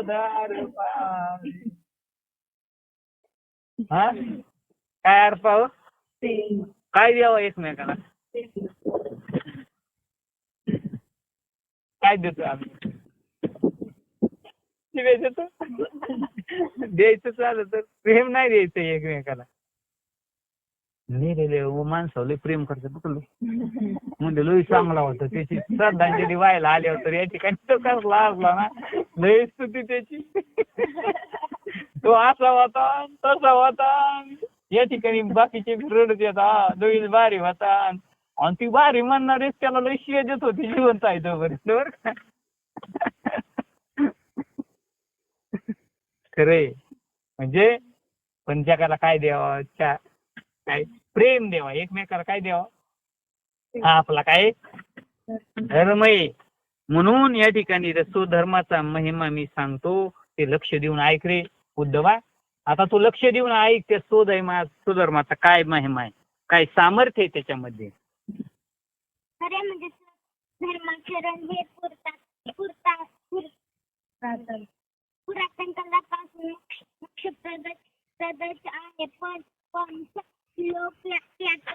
उधार पावे. हा काय अर्थ पाव काय द्यावं एकमेकाला काय देतो आम्ही देतो द्यायचं चाललं तर प्रेम नाही द्यायचं एकमेकाला. लिहिलेले माणसाला प्रेम करतात बघ म्हणजे लई चांगला होता त्याची श्रद्धांजली व्हायला आली होती या ठिकाणी तो कसला असला ना लई स्तुती त्याची तो असा होता तसा होता या ठिकाणी बाकीचे रडत येतात लई भारी होता आणि ती भारी म्हणणारेच त्याला लई शिव्या देत होती जिवंत आहे तोपर्यंत बरं का. खरे म्हणजे पण जगाला काय द्यावं काय प्रेम द्यावा एकमेकाला काय द्यावं हा आपला काय धर्म आहे. म्हणून या ठिकाणी स्वधर्माचा महिमा मी सांगतो ते लक्ष देऊन ऐक रे उद्धवा. आता तू लक्ष देऊन ऐक त्या स्वधर्माचा काय महिमा आहे काय सामर्थ्य आहे त्याच्यामध्ये. खरे म्हणजे धर्माचरण हे पुरातन काळापासून मोक्षप्रदच आहे पण लोक त्याचा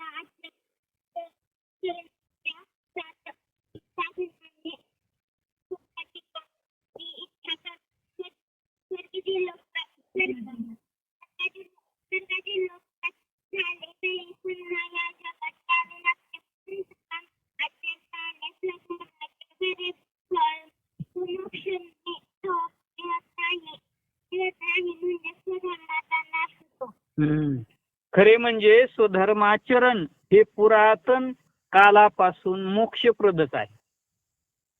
खरे म्हणजे स्वधर्माचरण हे पुरातन कालापासून मोक्षप्रदच आहे.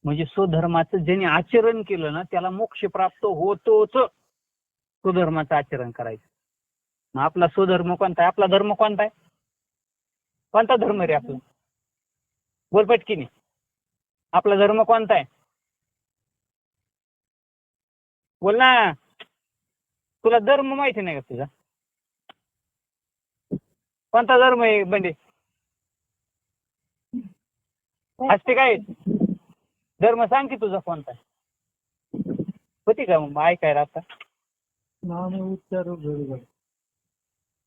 म्हणजे स्वधर्माचं ज्याने आचरण केलं ना त्याला मोक्ष प्राप्त होतोच. स्वधर्माचं आचरण करायचं. मग आपला स्वधर्म कोणता आहे आपला धर्म कोणता आहे कोणता धर्म रे आपला बोल पटकीने आपला धर्म कोणता आहे बोल ना. तुला धर्म माहिती नाही का तुझा कोणता धर्म आहे बंडे असते काय धर्म सांग की तुझा कोणता होती का मग ऐकायला आता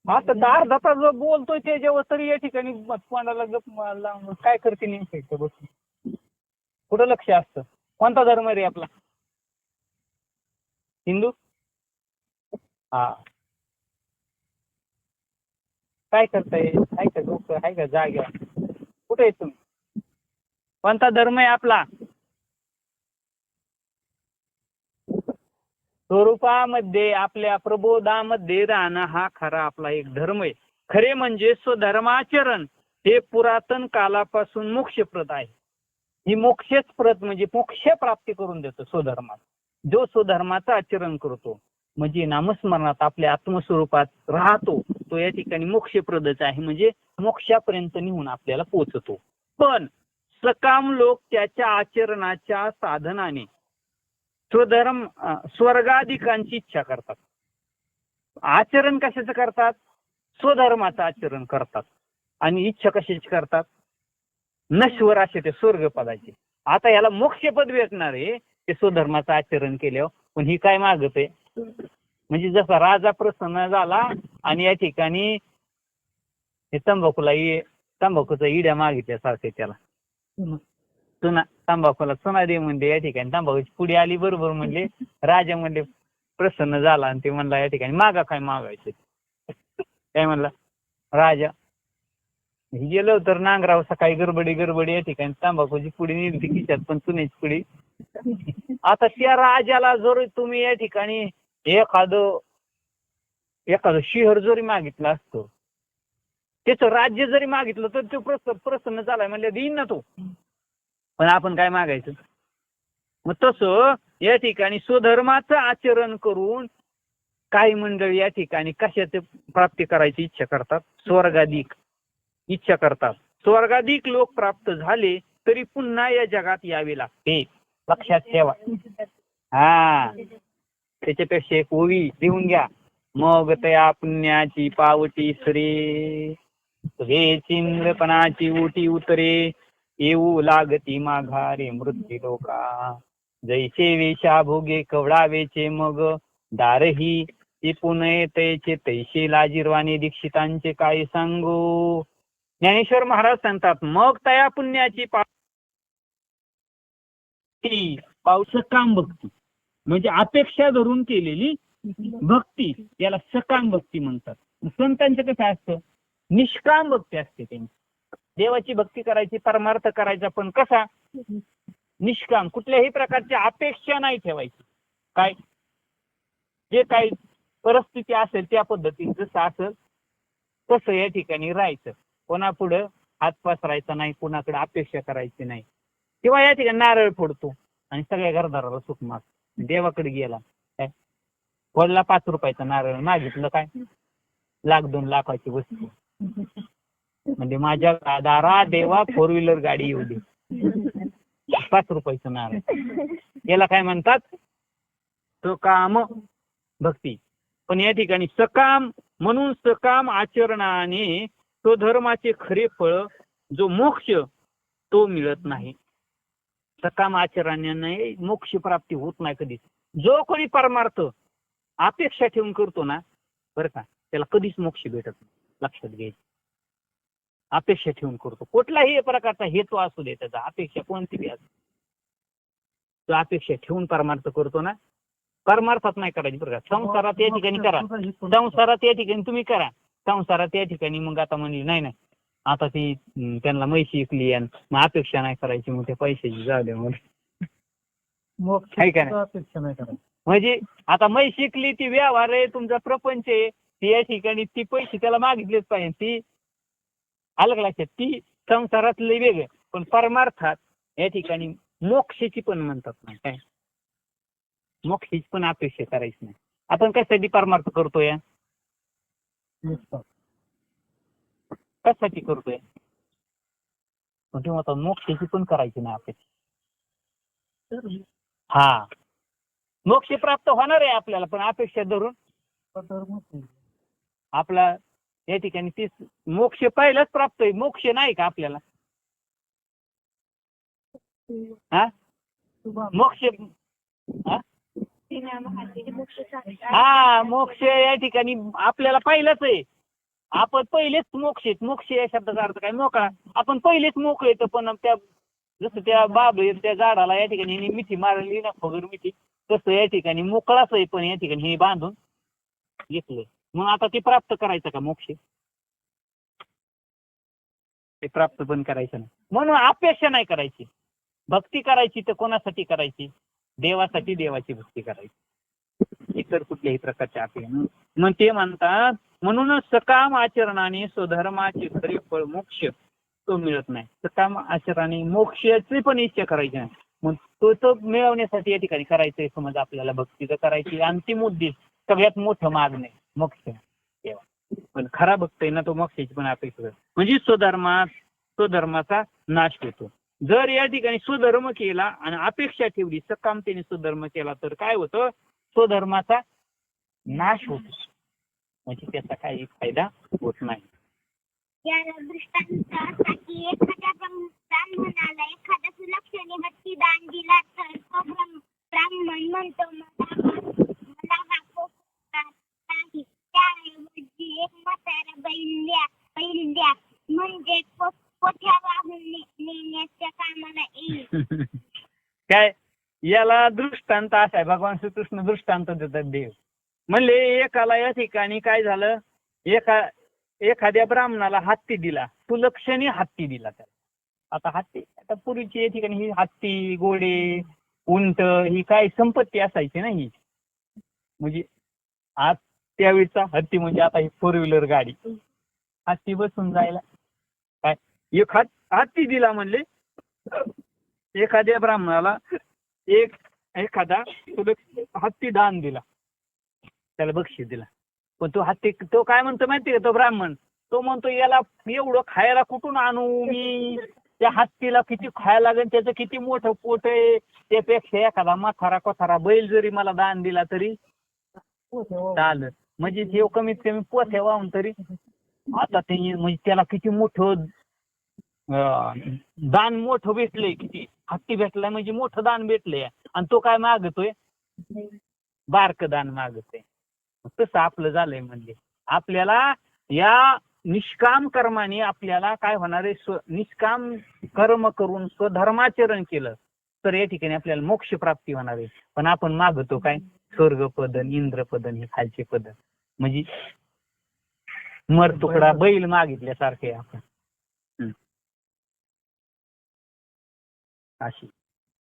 आता अर्धा तास जो बोलतोय त्याच्यावर तरी या ठिकाणी कोणाला गप काय करते नेमकं बसून कुठं लक्ष असतं. कोणता धर्म रे आपला हिंदू हा काय करताय आहे का लोक आहे का जाग्या कुठे आहे तुम्ही कोणता धर्म आहे आपला स्वरूपामध्ये आपल्या प्रबोधामध्ये राहणं हा खरा आपला एक धर्म आहे. खरे म्हणजे स्वधर्माचरण हे पुरातन कालापासून मोक्षप्रद आहे. ही मोक्षच प्रत म्हणजे मोक्ष प्राप्ती करून देतो स्वधर्मात. जो स्वधर्माचं आचरण करतो म्हणजे नामस्मरणात आपल्या आत्मस्वरूपात राहतो तो या ठिकाणी मोक्षप्रदच आहे. म्हणजे मोक्षापर्यंत निघून आपल्याला पोचतो. पण सकाम लोक त्याच्या आचरणाच्या साधनाने स्वधर्म स्वर्गाधिकांची इच्छा करतात. आचरण कशाचं करतात स्वधर्माचं आचरण करतात आणि इच्छा कशाची करतात नश्वर असे ते स्वर्गपदाचे. आता याला मोक्षपद भेटणार आहे ते स्वधर्माचं आचरण केल्यावर. पण ही काय मागत आहे म्हणजे जसा राजा प्रसन्न झाला आणि या ठिकाणी हे तंबाखूचा इड्या मागितल्यासारखे त्याला चुना तंबाखूला चुना दे म्हणजे या ठिकाणी तंबाखूची पुडी आली बरोबर म्हणले राजा म्हणले प्रसन्न झाला आणि ते म्हणला या ठिकाणी मागा काय मागायचं काय म्हणला राजा गेलो तर नांगराव सकाळी गडबडी या ठिकाणी तंबाखूची पुडी निघते खिशात पण चुन्याची पुडी. आता त्या राजाला जर तुम्ही या ठिकाणी एखादं शहर जरी मागितलं असतं त्याचं राज्य जरी मागितलं तर तो प्रसन्न झालाय म्हणले देईन ना तो. पण आपण काय मागायचं मग तसं या ठिकाणी स्वधर्माचं आचरण करून काही मंडळी या ठिकाणी कशाची प्राप्ती करायची इच्छा करतात स्वर्गाधिक इच्छा करतात. स्वर्गाधिक लोक प्राप्त झाले तरी पुन्हा या जगात यावे लागते लक्षात ठेवा. हा त्याच्यापेक्षा एक ओवी देऊन घ्या मग त्या पुण्याची पावटी सरे हे चिंद्रपणाची उटी उतरे येऊ लागती माघारे मृत्यू लोका. जैसे वेशा भोगे कवडावेचे मग दारही ती पुणे तैचे तैसे लाजीरवाणी दीक्षितांचे काय सांगू. ज्ञानेश्वर महाराज सांगतात मग तया पुण्याची पाऊस सकाम भक्ती म्हणजे अपेक्षा धरून केलेली भक्ती याला सकाम भक्ती म्हणतात. संतांचं कसं असतं निष्काम भक्ती असते त्यांची. देवाची भक्ती करायची परमार्थ करायचा पण कसा निष्काम कुठल्याही प्रकारची अपेक्षा नाही ठेवायची. काय जे काही परिस्थिती असेल त्या पद्धतीने जसं असेल तसं या ठिकाणी राहायचं. कोणापुढं हात पसरायचा नाही, कोणाकडे अपेक्षा करायची नाही. किंवा या ठिकाणी नारळ फोडतो आणि सगळ्या घरदाराला सुख माग देवाकडे गेला काय फोडला 5 रुपयाचा नारळ मागितलं काय 1,00,000-2 लाखाची वस्तू म्हणजे माझ्या दारा देवा 4 व्हीलर गाडी येऊ दे 5 रुपयाचं नारळ याला काय म्हणतात सकाम भक्ती. पण या ठिकाणी सकाम म्हणून सकाम आचरणाने स्वधर्माचे खरे फळ जो मोक्ष तो मिळत नाही. सकाम आचरणाने मोक्ष प्राप्ती होत नाही कधीच. जो कोणी परमार्थ अपेक्षा ठेवून करतो ना बरं का त्याला कधीच मोक्ष भेटत नाही. लक्षात घ्यायचं अपेक्षा ठेवून करतो कुठलाही प्रकारचा हेतू असू दे त्याचा अपेक्षा कोणतीही असू तो अपेक्षा ठेवून परमार्थ करतो ना परमार्थात नाही करायची बरं का. संसारात या ठिकाणी करा संसारात या ठिकाणी तुम्ही करा संसारात या ठिकाणी मग आता म्हणजे नाही आता ती त्यांना म्हैशी विकली मग अपेक्षा नाही करायची मग त्या पैशाची जाऊ दे मग अपेक्षा नाही करायची म्हणजे आता म्हैशी विकली ती व्यवहार आहे तुमचा प्रपंच आहे ती या ठिकाणी ती पैसे त्याला मागितलेच पाहिजे. ती अलग लक्षात ती संसारातले वेगळे पण परमार्थात या ठिकाणी मोक्षाची पण म्हणतात ना काय मोक्षाची पण अपेक्षा करायची नाही. आपण कशासाठी परमार्थ करतोय कशासाठी करतोय पण तेव्हा आता मोक्षाची पण करायची नाही अपेक्षा. हा मोक्ष प्राप्त होणार आहे आपल्याला पण अपेक्षा धरून आपला या ठिकाणी तीच मोक्ष पहिलाच प्राप्त आहे. मोक्ष नाही का आपल्याला हा मोक्ष हा मोक्ष या ठिकाणी आपल्याला पहिलंच आहे. आपण पहिलेच मोक्ष मोक्ष या शब्दाचा अर्थ काय मोकळा आपण पहिलेच मोकळ येतं पण त्या जसं त्या बाब त्या झाडाला या ठिकाणी मिठी मारली ना फगर मिठी तसं या ठिकाणी मोकळाच आहे पण या ठिकाणी हे बांधून घेतलंय. मग आता ते प्राप्त करायचं का मोक्ष ते प्राप्त पण करायचं नाही म्हणून अपेक्षा नाही करायची. भक्ती करायची तर कोणासाठी करायची देवासाठी देवाची भक्ती करायची इतर कुठल्याही प्रकारच्या अपेक्षा. मग ते म्हणतात म्हणूनच सकाम आचरणाने स्वधर्माचे खरे फळ मोक्ष तो मिळत नाही. सकाम आचरणाने मोक्षाची पण इच्छा करायची नाही. मग तो मिळवण्यासाठी या ठिकाणी करायचंय समज आपल्याला भक्ती तर करायची अंतिम उद्देश सगळ्यात मोठं मागणं आहे मोक्ष देवा पण खरा भक्त आहे ना तो मोक्षाची पण अपेक्षा करतो म्हणजे स्वधर्माचा नाश होतो. जर या ठिकाणी स्वधर्म केला आणि अपेक्षा ठेवली सकामतेने स्वधर्म केला तर काय होतं स्वधर्माचा नाश होतो म्हणजे त्याचा काही फायदा होत नाही. याला दृष्टांत असा की एखाद्या ब्राह्मणाला एखाद्या सुलक्षणी हत्ती दान दिला तर तो ब्राह्मण म्हणतो मला हा पोपट नाही त्याऐवजी एक म्हातारा बैल द्या म्हणजे पोथ्या वाहून नेण्याच्या कामाला येईल. काय याला दृष्टांत असा आहे भगवान श्रीकृष्ण दृष्टांत देतात देव म्हणले एकाला या ठिकाणी काय झालं एखाद्या ब्राह्मणाला हत्ती दिला सुलक्षणी हत्ती दिला त्याला. आता हत्ती आता पूर्वीची या ठिकाणी ही हत्ती घोडे उंट ही काय संपत्ती असायची ना ही म्हणजे आज त्यावेळीचा हत्ती म्हणजे आता ही 4 व्हीलर गाडी हत्ती बसून जायला काय एक हत्ती दिला म्हणले एखाद्या ब्राह्मणाला एखादा हत्ती दान दिला त्याला बक्षीस दिला पण तो हत्ती तो काय म्हणतो माहिती का तो ब्राह्मण तो म्हणतो याला एवढं खायला कुठून आणू मी त्या हत्तीला किती खायला लागेल त्याचं किती मोठं पोट आहे त्यापेक्षा एखादा म्हातारा कोथारा बैल जरी मला दान दिला तरी चालेल म्हणजे जेव कमीत कमी पोथ्या वाहून तरी आता ते म्हणजे त्याला किती मोठं दान मोठं भेटलंय किती हत्ती भेटलाय म्हणजे मोठं दान भेटलंय आणि तो काय मागतोय, बारकं दान मागतोय. तसं आपलं झालंय. म्हणजे आपल्याला या निष्काम कर्माने आपल्याला काय होणार आहे, निष्काम कर्म करून स्वधर्माचरण केलं तर या ठिकाणी आपल्याला मोक्ष प्राप्ती होणार आहे. पण आपण मागतो काय, स्वर्गपदन, इंद्रपदन, हे खालचे पद. म्हणजे मर तुकडा बैल मागितल्यासारखे आपण. अशी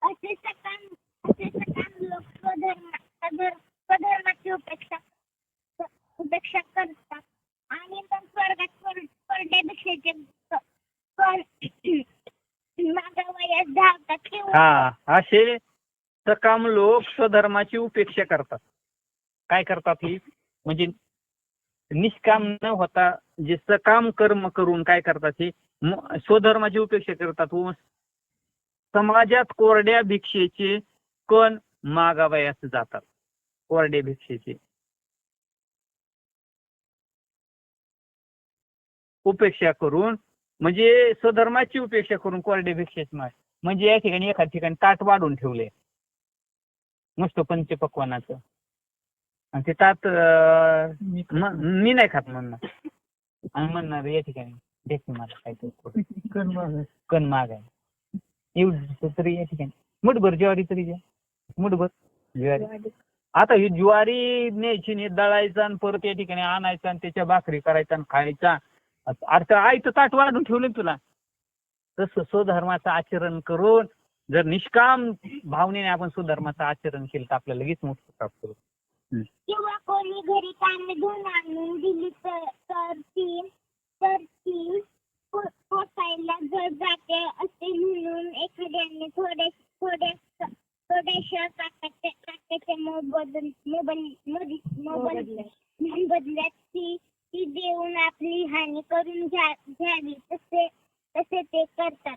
असे सकाम लोक स्वधर्माची उपेक्षा करतात आणि पण स्वर्गात कोरड्या भिक्षेचे मागावयास धावतात किंवा हा, असे सकाम लोक स्वधर्माची उपेक्षा करतात. काय करतात ही, म्हणजे निष्काम न होता जे सकाम कर्म करून काय करतात, हे स्वधर्माची उपेक्षा करतात व समाजात कोरड्या भिक्षेचे कण मागावयास जातात. कोरड्या भिक्षेचे उपेक्षा करून, म्हणजे स्वधर्माची उपेक्षा करून कोरड्या भिक्षेचे म्हणजे या ठिकाणी एखाद्या ठिकाणी ताट वाढून ठेवले मस्त पंचपक्वानाचं, आणि ते ताट मी नाही खात म्हणणार, आणि म्हणणार या ठिकाणी देखील मला काहीतरी कण माग आहे एवढं तरी या ठिकाणी मुठभर ज्वारी तरी द्या, मुठभर ज्वारी. आता ही ज्वारी न्यायची नाही, दळायचं आणि परत या ठिकाणी आणायचं आणि त्याच्या भाकरी करायचा आणि खायचा. अर्थ आईचं ताट वाढून ठेवलं तुला. तसं स्वधर्माचं आचरण करून जर निष्काम भावनेने आपण स्वधर्माचं आचरण केलं तर आपल्याला लगेच मोक्ष प्राप्त होतो. किंवा कोणी घरी कांदे धुवून आणून दिली तर ती पोसायला जड जाते असे म्हणून एखाद्याने थोड्याशा काट्याच्या मोबदल्यात ती देऊन आपली हानी करून घ्यावी, तसे ते करतात.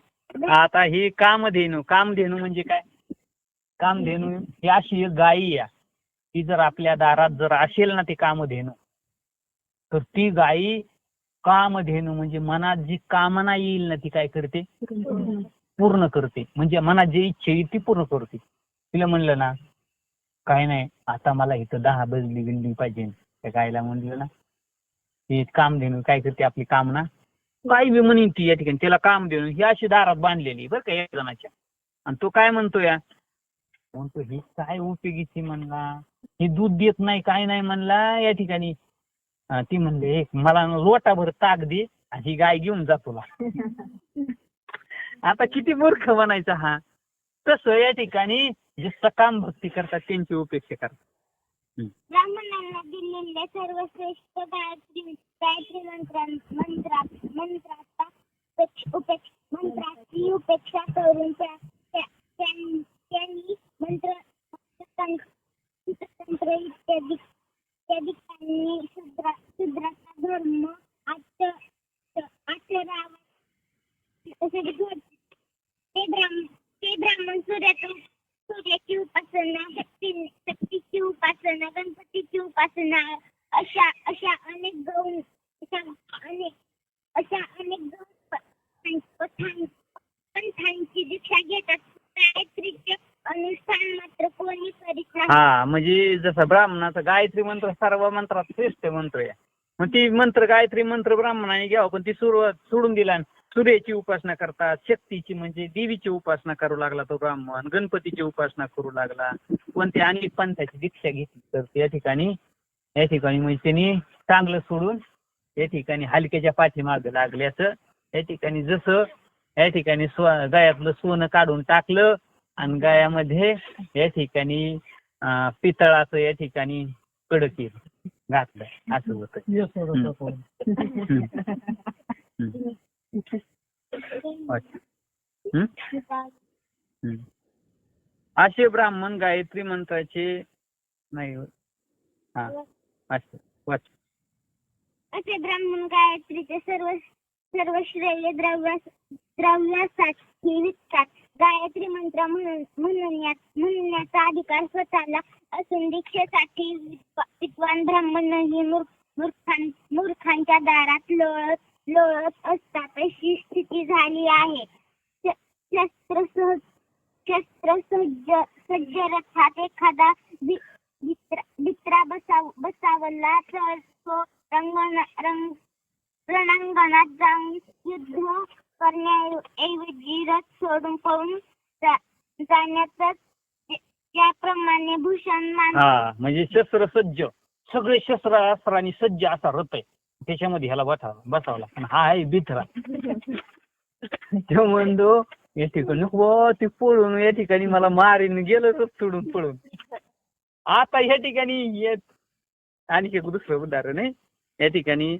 आता ही कामधेनू म्हणजे काय, कामधेनू ही अशी एक गायी आहे, ती जर आपल्या दारात जर असेल ना ती कामधेनू, तर ती गायी कामधेनू म्हणजे मनात जी कामना येईल ना ती काय करते, पूर्ण करते. म्हणजे मनात जी इच्छा येईल ती पूर्ण करते. तिला म्हणलं ना काय नाही आता मला इथं 10 बिल्डिंग पाहिजे, त्या गायला म्हणलं ना ती कामधेनू काय करते, आपली कामना काही बी म्हणून ती या ठिकाणी त्याला कामधेनू ही अशी दारात बांधलेली बरं का एक जणाच्या. आणि तो काय म्हणतो ही काय उपयोगीची म्हणला, ही दूध देत नाही काय नाही म्हणला या ठिकाणी. ती म्हणले मला लोटाभर ताक दे आणि ही गाय घेऊन जा तुला. आता किती मूर्ख म्हणायचा हा. तसं या ठिकाणी जे सकाम भक्ती करतात त्यांची उपेक्षा करतात. ब्राह्मणांना दिलेल्या सर्वश्रेष्ठ गायत्री मंत्राची उपेक्षा करून त्यांनी मंत्रतंत्र इत्यादी शूद्राचा धर्म आचरावा. ते ब्राह्मण सूर्याची उपासना, शक्तीची उपासना, गणपतीची उपासना अशा अनेक गौण पंथांची दीक्षा घेतात. गायत्रीचे अनुष्ठान मात्र कोणी करीत नाही. हा, म्हणजे जसं ब्राह्मणाचा गायत्री मंत्र सर्व मंत्रात श्रेष्ठ मंत्र आहे. मग ती मंत्र गायत्री मंत्र ब्राह्मणाने घ्यावं, पण ती सोडून दिला. सूर्याची उपासना करतात, शक्तीची म्हणजे देवीची उपासना करू लागला तो ब्राह्मण, गणपतीची उपासना करू लागला, पण ते अनेक पंथाची दीक्षा घेतली. तर या ठिकाणी म्हणजे त्यांनी चांगलं सोडून या ठिकाणी हलक्याच्या पाठीमागे लागल्याचं या ठिकाणी जसं या ठिकाणी गळ्यातलं सोनं काढून टाकलं आणि गळ्यामध्ये या ठिकाणी पितळाचं या ठिकाणी कडकी घातलं असं होतं. असे ब्राह्मण गायत्री मंत्राचे नाही असे ब्राह्मण गायत्रीचे सर्व श्रेय द्रव्यासाठी विकतात. गायत्री मंत्र म्हणण्याचा अधिकार स्वतःला असून दीक्षेसाठी विद्वान ब्राह्मणही मूर्खांच्या दारात लोळत असतात. अशी स्थिती झाली आहे. सज्ज रथात एखादा भित्रा बसावला तर तो रणांगणात जाऊन युद्ध करण्याऐवजी रथ सोडून पळून जाण्यातच त्याप्रमाणे भूषण म्हणजे शस्त्रसज्ज सगळे शस्त्रास्त्रांनी सज्ज असा रथ आहे, त्याच्यामध्ये ह्याला बसावला पण हा आहे भित्रा. तो म्हणतो या ठिकाणी ते पळून या ठिकाणी मला मारीन, गेलं तर सोडून पळून. आता ह्या ठिकाणी आणखी एक दुसरं उदाहरण आहे. या ठिकाणी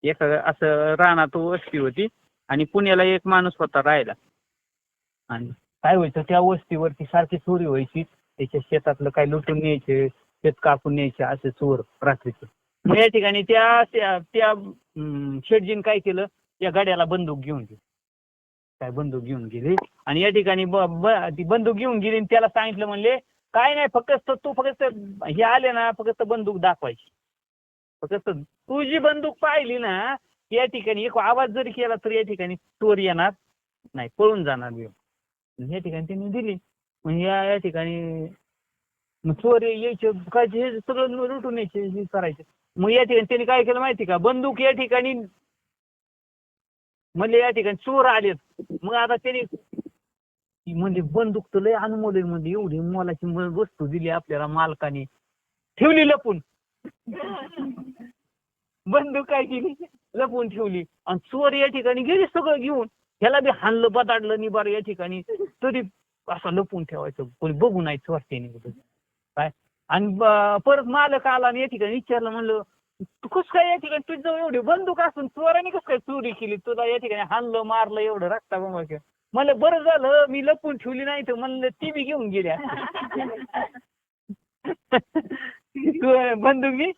एक असं रानात वस्ती होती आणि पुण्याला एक माणूस होता राहायला. आणि काय व्हायचं, त्या वस्तीवरती सारखी चोरी व्हायची. त्याच्या शेतातलं काय लुटून न्यायचे, शेत कापून न्यायचे असे चोर रात्रीचे. मग या ठिकाणी त्या शेटजीन काय केलं, त्या गाड्याला बंदूक घेऊन गेली आणि या ठिकाणी ती बंदूक घेऊन गेली आणि त्याला सांगितलं, म्हणले काय नाही, तू फक्त हे आले ना, फक्त बंदूक दाखवायची. फक्त तू जी बंदूक पाहिली ना, या ठिकाणी एक आवाज जरी केला तर या ठिकाणी चोर येणार नाही, पळून जाणार. या ठिकाणी त्यांनी दिली. मग या ठिकाणी चोर यायचे, काय हे सगळं लुटून यायचे, हे करायचे. मग या ठिकाणी त्यांनी काय केलं माहिती का, बंदूक या ठिकाणी म्हणजे या ठिकाणी चोर आलेत. मग आता त्यांनी म्हणजे बंदूक तर लय अनमोल म्हणजे एवढी मोलाची वस्तू दिली आपल्याला मालकाने, ठेवली लपून. बंदूक काय केली, लपून ठेवली. आणि चोर या ठिकाणी गेले सगळं घेऊन. ह्याला बी हाणलं बदाडलं निबार या ठिकाणी, तरी असं लपून ठेवायचं, कोणी बघू नाही चोरट्याने काय. आणि परत मालक आला आणि या ठिकाणी विचारलं, म्हणलं तू कसं काय या ठिकाणी तुझं एवढी बंदूक असून चोराने कसं काय चोरी केली, तुला या ठिकाणी हाणलं मारलं एवढं रक्ता बंबा केलं. म्हणलं बरं झालं मी लपून ठेवली नाही तर म्हणलं ती बी घेऊन गेली तू बंदूक मी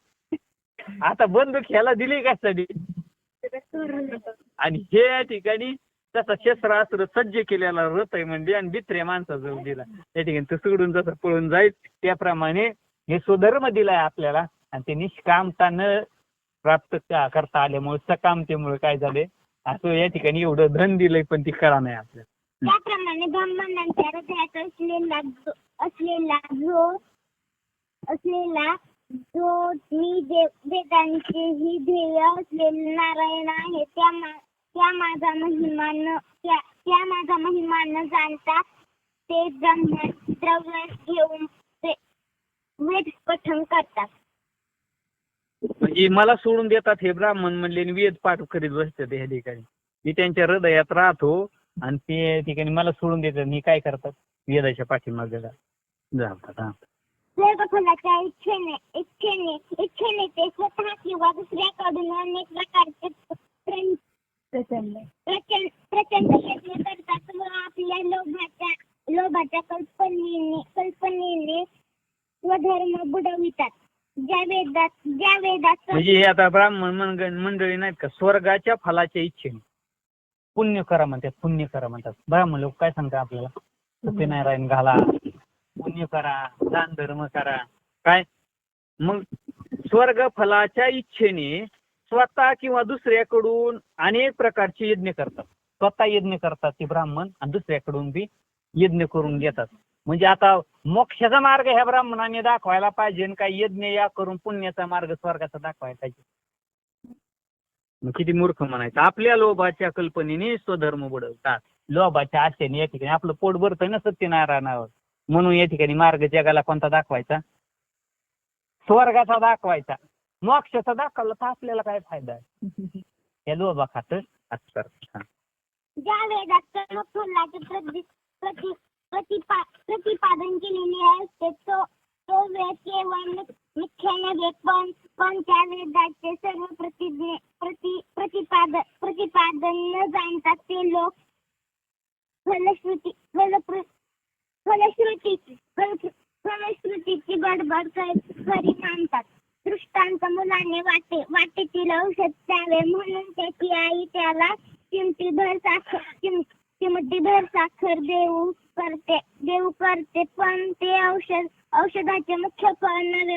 आता बंदूक ह्याला दिली कशासाठी. आणि हे या ठिकाणी तसा शस्त्रास्त्र सज्ज केलेला रथ आहे म्हणजे, आणि भित्र्या माणसाचा दिला या ठिकाणी तो सोडून जसं पळून जाईल त्याप्रमाणे हे स्वधर्म दिलाय आपल्याला. आणि ते निष्कामता न प्राप्त करता आल्यामुळे सकामतेमुळे काय झाले, असं या ठिकाणी एवढं धन दिलंय पण ती कळा नाही आपल्याला. त्याप्रमाणे ब्राह्मणांच्या हृदयात असलेला जो मी वेदांचे ही ध्येय असलेले नारायण आहे, त्या माझा महिमा न जाणता ते द्रव्य घेऊन वेद पठण करतात. म्हणजे मला सोडून देतात हे ब्राह्मण म्हणले, वेद पाठ करीत बसतात या ठिकाणी. मी त्यांच्या हृदयात राहतो आणि ते ठिकाणी मला सोडून देतात. मी काय करतात, वेदाच्या पाठीमागे जातात. स्वर्गफलाच्या इच्छेने ते स्वतः किंवा दुसऱ्याकडून अनेक प्रकारचे प्रचंड यत्न करतात व आपल्या लोभाच्या कल्पनेने स्वधर्म बुडवितात. ज्या वेदात म्हणजे हे आता ब्राह्मण मंडळी नाहीत का, स्वर्गाच्या फलाच्या इच्छेने पुण्य करा म्हणतात. ब्राह्मण लोक काय सांगतात आपल्याला, सत्यनारायण घाला, पुण्य करा, दान धर्म करा. काय मग स्वर्ग फलाच्या इच्छेने स्वतः किंवा दुसऱ्याकडून अनेक प्रकारचे यज्ञ करतात. स्वतः यज्ञ करतात ते ब्राह्मण आणि दुसऱ्याकडून बी यज्ञ करून घेतात. म्हणजे आता मोक्षाचा मार्ग ह्या ब्राह्मणाने दाखवायला पाहिजे, काही यज्ञ या करून पुण्याचा मार्ग स्वर्गाचा दाखवायला पाहिजे. मग किती मूर्ख म्हणायचं. आपल्या लोभाच्या कल्पनेने स्वधर्म बुडवतात, लोभाच्या आशेने या ठिकाणी आपलं पोट भरतंय ना सत्यनारायणावर, म्हणून या ठिकाणी मार्ग जगाला कोणता दाखवायचा, स्वर्गाचा दाखवायचा. मोक्षाचा दाखवला तर आपल्याला काय फायदा आहे, या लोभा खातर असं करतात. ज्या वेदात कर्मफलाचे प्रतिपादन केलेले असते तो वेद केवळ मिथ्या नव्हे, पण त्या वेदाचे सर्व प्रतिपादन न जाणतात ते लोक फलश्रुतीची गडबड करी मानतात. दृष्टांत मुलाने वाटेतील औषध द्यावे म्हणून त्याची आई त्याला चिमटीभर साखर देऊ करते, पण ते औषधाचे मुख्य फळ नव्हे.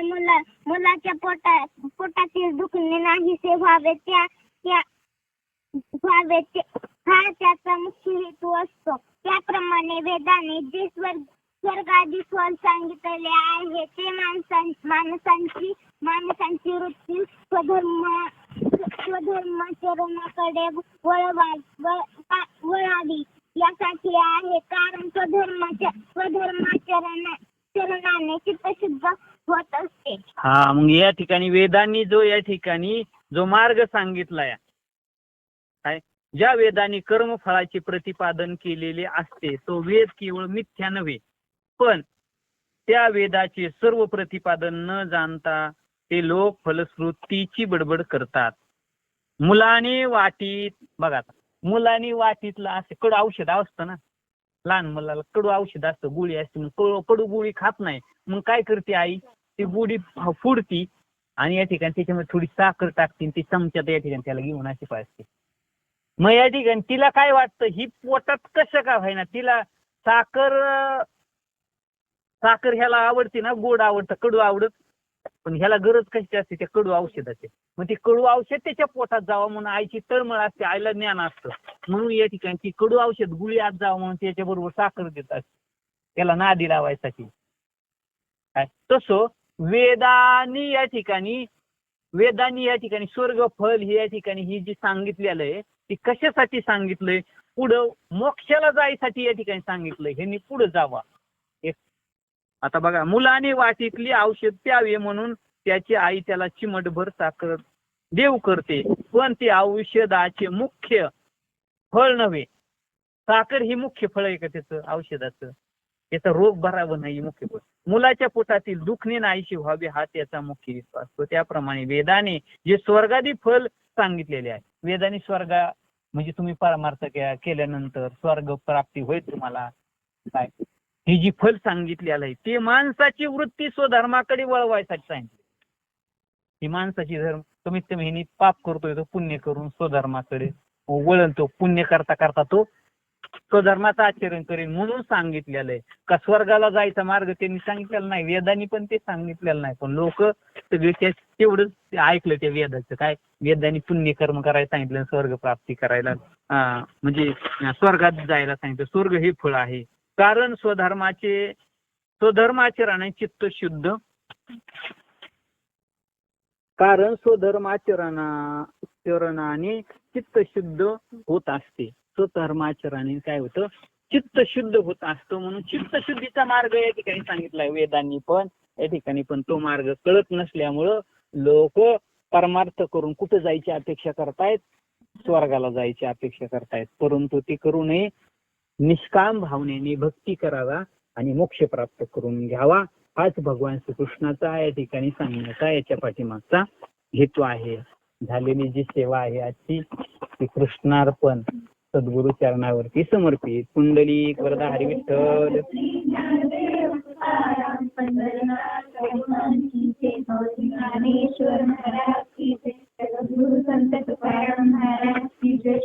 मुलाच्या पोटातील दुखणे नाहीसे व्हावे हा त्याचा मुख्य हेतू असतो. त्याप्रमाणे वेदाने जे स्वर्गादी फल सांगितले आहे ते माणसांची वृत्ती स्वधर्माचरणाकडे वळावी यासाठी आहे. कारण स्वधर्माचरणाने चित्तशुद्ध होत असते. हा, मग या ठिकाणी वेदांनी जो मार्ग सांगितलाय, काय ज्या वेदांनी कर्मफळाचे प्रतिपादन केलेले असते तो वेद केवळ मिथ्या नव्हे, पण त्या वेदाचे सर्व प्रतिपादन न जाणता ते लोक फलश्रुतीची बडबड करतात. मुलाने वाटीतलं असं कडू औषध असतं ना, लहान मुलाला कडू औषध असतं, गोळी असते, मग कडू गोळी खात नाही, मग काय करते आई, ती गोळी फोडती आणि या ठिकाणी त्याच्यामध्ये थोडी साखर टाकते, ती चमच्यात या ठिकाणी त्याला घेऊन अशी पाजते. मग या ठिकाणी तिला काय वाटतं, ही पोटात कसं का व्हायना, तिला साखर ह्याला आवडते ना, गोड आवडतं, कडू आवडत, पण ह्याला गरज कशी असते त्या कडू औषधाची. मग ती कडू औषध त्याच्या पोटात जावं म्हणून आईची तळमळ असते, आईला ज्ञान असतं, म्हणून या ठिकाणी ती कडू औषध गुळी आत जावं म्हणून त्याच्या बरोबर साखर देत असते त्याला नादी लावायसाठी. काय तसं वेदांनी या ठिकाणी स्वर्ग फल हे या ठिकाणी ही जी सांगितलेलं आहे ती कशासाठी सांगितलंय, पुढं मोक्षाला जायसाठी या ठिकाणी सांगितलंय, ह्यांनी पुढे जावा. आता बघा, मुलाने वाटीतली औषध प्यावे म्हणून त्याची आई त्याला चिमटभर साखर देव करते, पण ते औषधाचे मुख्य फळ नव्हे. साखर ही मुख्य फळ आहे का त्याचं औषधाचं, त्याचा रोग बराबर नाही मुख्य फळ. मुलाच्या पोटातील दुखणे नाहीशी व्हावे हा त्याचा मुख्य हेतू असतो. त्याप्रमाणे वेदाने जे स्वर्गादी फल सांगितलेले आहे, वेदाने म्हणजे तुम्ही परमार्थ केल्यानंतर स्वर्ग प्राप्ती होईल तुम्हाला, काय ही जी फल सांगितलेलं आहे ते माणसाची वृत्ती स्वधर्माकडे वळवायसाठी सांगितले. ही माणसाची धर्म कमीत कमी हिने पाप करतोय तो पुण्य करून स्वधर्माकडे वळतो, पुण्य करता करता तो स्वधर्माचं आचरण करेल म्हणून सांगितलेलं आहे. का स्वर्गाला जायचा मार्ग त्यांनी सांगितलेला नाही, वेदांनी पण ते सांगितलेलं नाही, पण लोक सगळे तेवढंच ऐकलं त्या वेदाचं. काय वेदांनी पुण्यकर्म करायला सांगितलं, स्वर्ग प्राप्ती करायला म्हणजे स्वर्गात जायला सांगितलं. स्वर्ग हे फळ आहे, कारण स्वधर्माचरणाने चित्त शुद्ध होत असते. स्वधर्माचरणाने काय होतं, चित्त शुद्ध होत असतं, म्हणून चित्तशुद्धीचा मार्ग या ठिकाणी सांगितलाय वेदांनी पण. या ठिकाणी पण तो मार्ग कळत नसल्यामुळं लोक परमार्थ करून कुठं जायची अपेक्षा करतायत, स्वर्गाला जायची अपेक्षा करतायत. परंतु ते करू नये, निष्काम भावनेने भक्ती करावा आणि मोक्ष प्राप्त करून घ्यावा. हाच भगवान श्रीकृष्णाचा या ठिकाणी सांगण्याचा याच्या पाठीमागचा हेतू आहे. झालेली जी सेवा आहे आजची ती कृष्णार्पण सद्गुरु चरणावरती समर्पित. पुंडलिक वरदा हरी विठ्ठल. गुरु संत तुकाराम महाराज की जय.